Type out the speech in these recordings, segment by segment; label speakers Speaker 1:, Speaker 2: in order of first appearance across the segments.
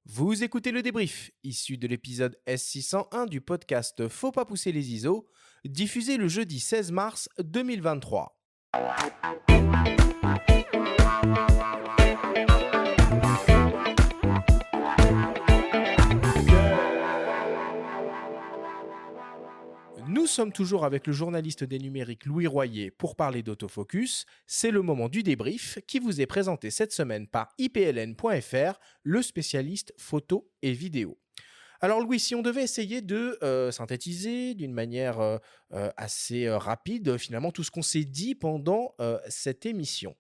Speaker 1: Vous écoutez le débrief, issu de l'épisode S601 du podcast Faut pas pousser les ISO, diffusé le jeudi 16 mars 2023. Nous sommes toujours avec le journaliste des numériques Louis Royer pour parler d'autofocus. C'est le moment du débrief qui vous est présenté cette semaine par ipln.fr, le spécialiste photo et vidéo. Alors Louis, si on devait essayer de synthétiser d'une manière assez rapide finalement tout ce qu'on s'est dit pendant cette émission.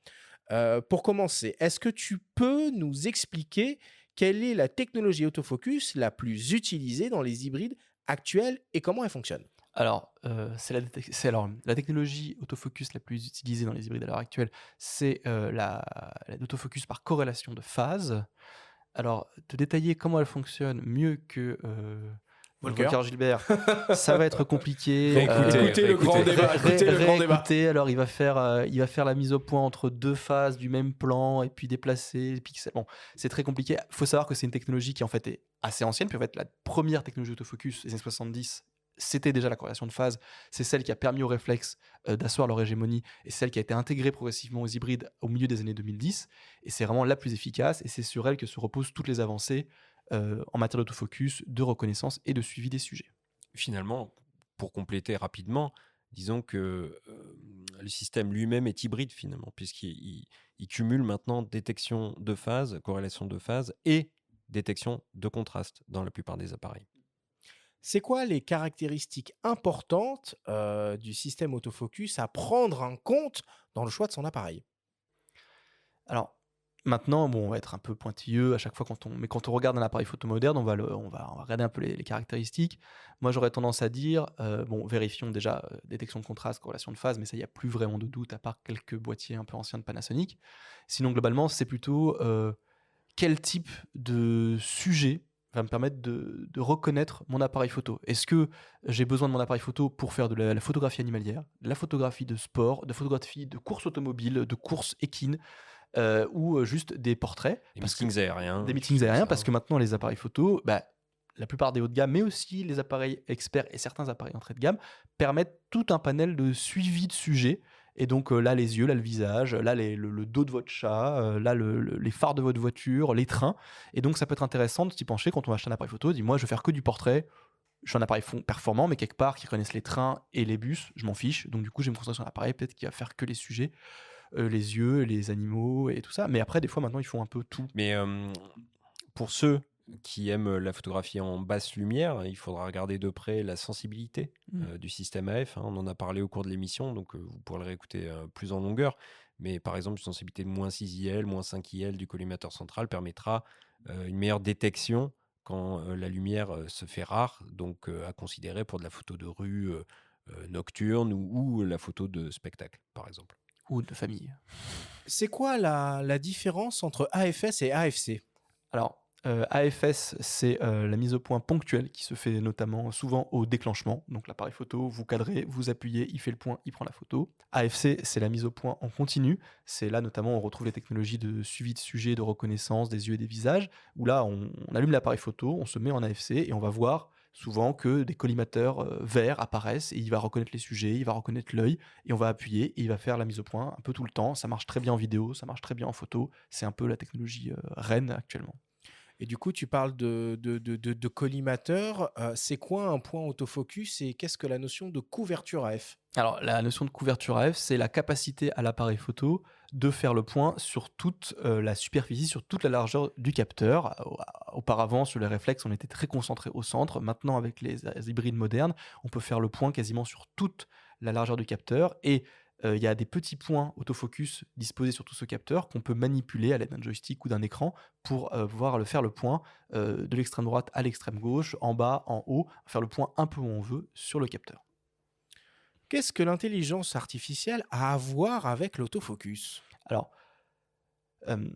Speaker 1: Pour commencer, est-ce que tu peux nous expliquer quelle est la technologie autofocus la plus utilisée dans les hybrides actuels et comment elle fonctionne?
Speaker 2: La technologie autofocus la plus utilisée dans les hybrides à l'heure actuelle, c'est, l'autofocus par corrélation de phase. Alors, te détailler comment elle fonctionne mieux que,
Speaker 1: Volker.
Speaker 2: Volker Gilbert, ça va être compliqué.
Speaker 1: Écoutez le grand débat. Écoutez le grand débat.
Speaker 2: Réécouter, alors il va faire la mise au point entre 2 phases du même plan et puis déplacer les pixels. Bon, c'est très compliqué. Faut savoir que c'est une technologie qui en fait est assez ancienne, puis en fait la première technologie autofocus des années 70, c'était déjà la corrélation de phase. C'est celle qui a permis aux réflexes, d'asseoir leur hégémonie et celle qui a été intégrée progressivement aux hybrides au milieu des années 2010 et c'est vraiment la plus efficace et c'est sur elle que se reposent toutes les avancées, en matière d'autofocus, de reconnaissance et de suivi des sujets.
Speaker 3: Finalement, pour compléter rapidement, disons que le système lui-même est hybride finalement, puisqu'il cumule maintenant détection de phase, corrélation de phase et détection de contraste dans la plupart des appareils.
Speaker 1: C'est quoi les caractéristiques importantes du système autofocus à prendre en compte dans le choix de son appareil?
Speaker 2: Alors, maintenant, bon, on va être un peu pointilleux à chaque fois quand on regarde un appareil photo moderne, on va regarder un peu les caractéristiques. Moi, j'aurais tendance à dire, bon, vérifions déjà, détection de contraste, corrélation de phase, mais ça, il y a plus vraiment de doute à part quelques boîtiers un peu anciens de Panasonic. Sinon, globalement, c'est plutôt, quel type de sujet va me permettre de reconnaître mon appareil photo? Est-ce que j'ai besoin de mon appareil photo pour faire de la photographie animalière, de la photographie de sport, de photographie de course automobile, de course équine, ou juste des portraits?
Speaker 3: Les
Speaker 2: Parce que
Speaker 3: meetings aériens.
Speaker 2: des
Speaker 3: des
Speaker 2: meetings
Speaker 3: choses comme
Speaker 2: aériens,
Speaker 3: ça.
Speaker 2: parce que maintenant les appareils photo, bah, la plupart des hauts de gamme, mais aussi les appareils experts et certains appareils entrée de gamme, permettent tout un panel de suivi de sujets. Et donc là, les yeux, là, le visage, là, le dos de votre chat, là, les phares de votre voiture, les trains. Et donc, ça peut être intéressant de s'y pencher quand on va acheter un appareil photo. Dit, moi, je vais faire que du portrait. Je suis un appareil performant, mais quelque part, qui connaissent les trains et les bus, je m'en fiche. Donc, du coup, je vais me concentrer sur un appareil peut-être qui va faire que les sujets, les yeux, les animaux et tout ça. Mais après, des fois, maintenant, ils font un peu tout.
Speaker 3: Mais pour ceux qui aiment la photographie en basse lumière, il faudra regarder de près la sensibilité du système AF. On en a parlé au cours de l'émission, donc vous pourrez le réécouter plus en longueur. Mais par exemple, une sensibilité de moins 6 IL, moins 5 IL du collimateur central permettra une meilleure détection quand la lumière se fait rare, donc à considérer pour de la photo de rue nocturne ou la photo de spectacle, par exemple.
Speaker 2: Ou de famille.
Speaker 1: C'est quoi la différence entre AFS et AFC?
Speaker 2: Alors, AFS, c'est la mise au point ponctuelle qui se fait notamment souvent au déclenchement. Donc l'appareil photo, vous cadrez, vous appuyez, il fait le point, il prend la photo. AFC, c'est la mise au point en continu. C'est là notamment on retrouve les technologies de suivi de sujet, de reconnaissance des yeux et des visages, où là on allume l'appareil photo, on se met en AFC et on va voir souvent que des collimateurs verts apparaissent et il va reconnaître les sujets, il va reconnaître l'œil et on va appuyer et il va faire la mise au point un peu tout le temps. Ça marche très bien en vidéo, ça marche très bien en photo. C'est un peu la technologie reine actuellement.
Speaker 1: Et du coup, tu parles de collimateur. C'est quoi un point autofocus et qu'est-ce que la notion de couverture AF?
Speaker 2: Alors, la notion de couverture AF, c'est la capacité à l'appareil photo de faire le point sur toute la superficie, sur toute la largeur du capteur. Auparavant, sur les réflexes, on était très concentré au centre. Maintenant, avec les hybrides modernes, on peut faire le point quasiment sur toute la largeur du capteur. Et il y a des petits points autofocus disposés sur tout ce capteur qu'on peut manipuler à l'aide d'un joystick ou d'un écran pour pouvoir faire le point de l'extrême droite à l'extrême gauche, en bas, en haut, faire le point un peu où on veut sur le capteur.
Speaker 1: Qu'est-ce que l'intelligence artificielle a à voir avec l'autofocus?
Speaker 2: Alors, euh,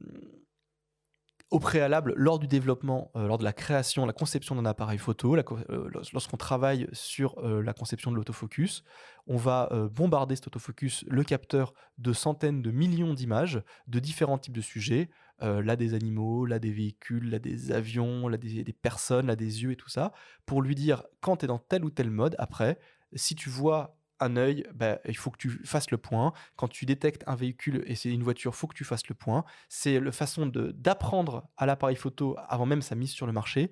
Speaker 2: au préalable, lors du développement, lors de la création, la conception d'un appareil photo, lorsqu'on travaille sur la conception de l'autofocus, on va bombarder cet autofocus, le capteur, de centaines de millions d'images de différents types de sujets, là des animaux, là des véhicules, là des avions, là des personnes, là des yeux et tout ça, pour lui dire quand tu es dans tel ou tel mode, après, si tu vois un œil, bah, il faut que tu fasses le point. Quand tu détectes un véhicule et c'est une voiture, il faut que tu fasses le point. C'est la façon d'apprendre à l'appareil photo avant même sa mise sur le marché,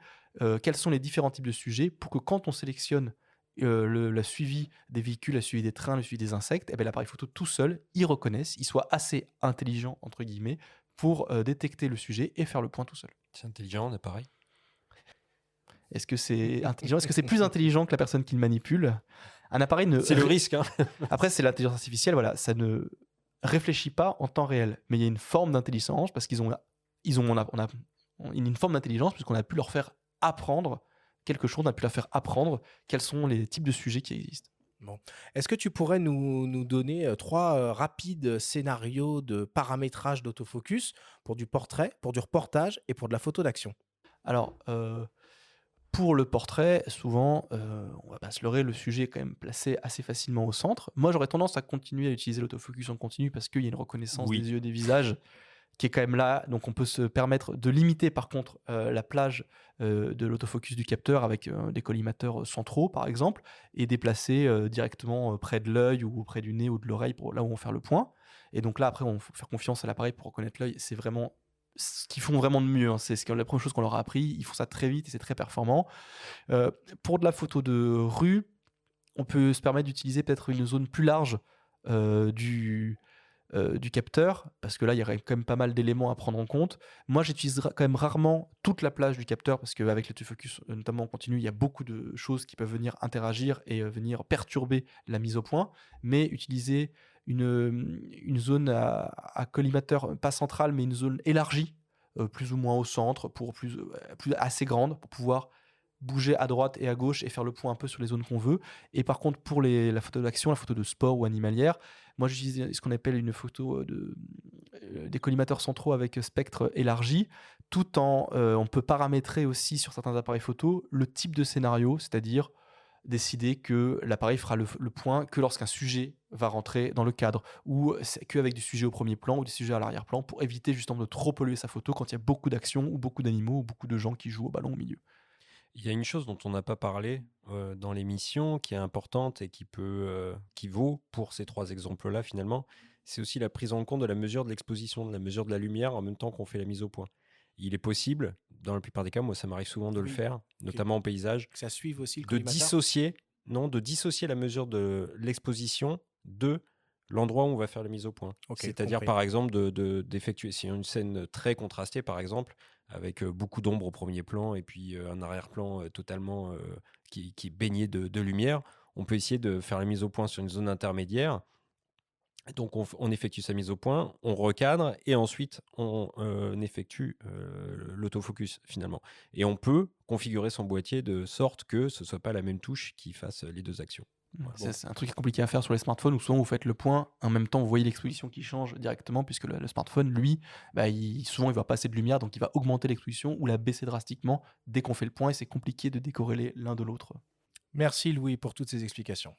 Speaker 2: quels sont les différents types de sujets pour que quand on sélectionne le suivi des véhicules, le suivi des trains, le suivi des insectes, eh ben, l'appareil photo tout seul, il reconnaisse, il soit assez intelligent, entre guillemets, pour détecter le sujet et faire le point tout seul.
Speaker 3: C'est intelligent, l'appareil.
Speaker 2: Est-ce que c'est intelligent? Est-ce que c'est plus intelligent que la personne qui le manipule? Un appareil ne...
Speaker 3: C'est le risque. Hein.
Speaker 2: Après, c'est l'intelligence artificielle, voilà, ça ne réfléchit pas en temps réel, mais il y a une forme d'intelligence parce on a une forme d'intelligence puisqu'on a pu leur faire apprendre quelque chose, on a pu leur faire apprendre quels sont les types de sujets qui existent.
Speaker 1: Bon. Est-ce que tu pourrais nous donner 3 rapides scénarios de paramétrage d'autofocus pour du portrait, pour du reportage et pour de la photo d'action?
Speaker 2: Alors, pour le portrait, souvent, on va pas se leurrer, le sujet est quand même placé assez facilement au centre. Moi, j'aurais tendance à continuer à utiliser l'autofocus en continu parce qu'il y a une reconnaissance
Speaker 3: Oui.
Speaker 2: des yeux et des visages qui est quand même là. Donc, on peut se permettre de limiter, par contre, la plage de l'autofocus du capteur avec des collimateurs centraux, par exemple, et déplacer directement près de l'œil ou près du nez ou de l'oreille pour là où on va faire le point. Et donc là, après, on faut faire confiance à l'appareil pour reconnaître l'œil. C'est vraiment ce qu'ils font vraiment de mieux. Hein. C'est la première chose qu'on leur a appris. Ils font ça très vite et c'est très performant. Pour de la photo de rue, on peut se permettre d'utiliser peut-être une zone plus large du capteur, parce que là, il y aurait quand même pas mal d'éléments à prendre en compte. Moi, j'utilise quand même rarement toute la plage du capteur, parce qu'avec l'autofocus, notamment en continu, il y a beaucoup de choses qui peuvent venir interagir et venir perturber la mise au point, mais utiliser une zone à collimateur, pas centrale, mais une zone élargie, plus ou moins au centre, pour plus assez grande, pour pouvoir bouger à droite et à gauche et faire le point un peu sur les zones qu'on veut. Et par contre, pour la photo d'action, la photo de sport ou animalière, moi j'utilise ce qu'on appelle une photo des collimateurs centraux avec spectre élargi, tout en on peut paramétrer aussi sur certains appareils photo le type de scénario, c'est-à-dire décider que l'appareil fera le point que lorsqu'un sujet va rentrer dans le cadre, ou qu'avec du sujet au premier plan ou du sujet à l'arrière-plan, pour éviter justement de trop polluer sa photo quand il y a beaucoup d'actions ou beaucoup d'animaux ou beaucoup de gens qui jouent au ballon au milieu.
Speaker 3: Il y a une chose dont on n'a pas parlé dans l'émission, qui est importante et qui vaut pour ces 3 exemples-là finalement, c'est aussi la prise en compte de la mesure de l'exposition, de la mesure de la lumière en même temps qu'on fait la mise au point. Il est possible, dans la plupart des cas, moi ça m'arrive souvent de le faire, notamment en paysage,
Speaker 1: Que ça suive aussi le
Speaker 3: de
Speaker 1: collimateur?
Speaker 3: dissocier la mesure de l'exposition de l'endroit où on va faire la mise au point.
Speaker 1: Ok,
Speaker 3: C'est-à-dire
Speaker 1: compris.
Speaker 3: par exemple d'effectuer, si une scène très contrastée par exemple, avec beaucoup d'ombre au premier plan et puis un arrière-plan totalement qui est baigné de lumière, on peut essayer de faire la mise au point sur une zone intermédiaire. Donc on effectue sa mise au point, on recadre et ensuite on effectue l'autofocus finalement. Et on peut configurer son boîtier de sorte que ce ne soit pas la même touche qui fasse les 2 actions. Voilà.
Speaker 2: C'est un truc qui est compliqué à faire sur les smartphones où souvent vous faites le point, en même temps vous voyez l'exposition qui change directement puisque le smartphone, lui, bah, souvent il va passer de lumière, donc il va augmenter l'exposition ou la baisser drastiquement dès qu'on fait le point et c'est compliqué de décorréler l'un de l'autre.
Speaker 1: Merci Louis pour toutes ces explications.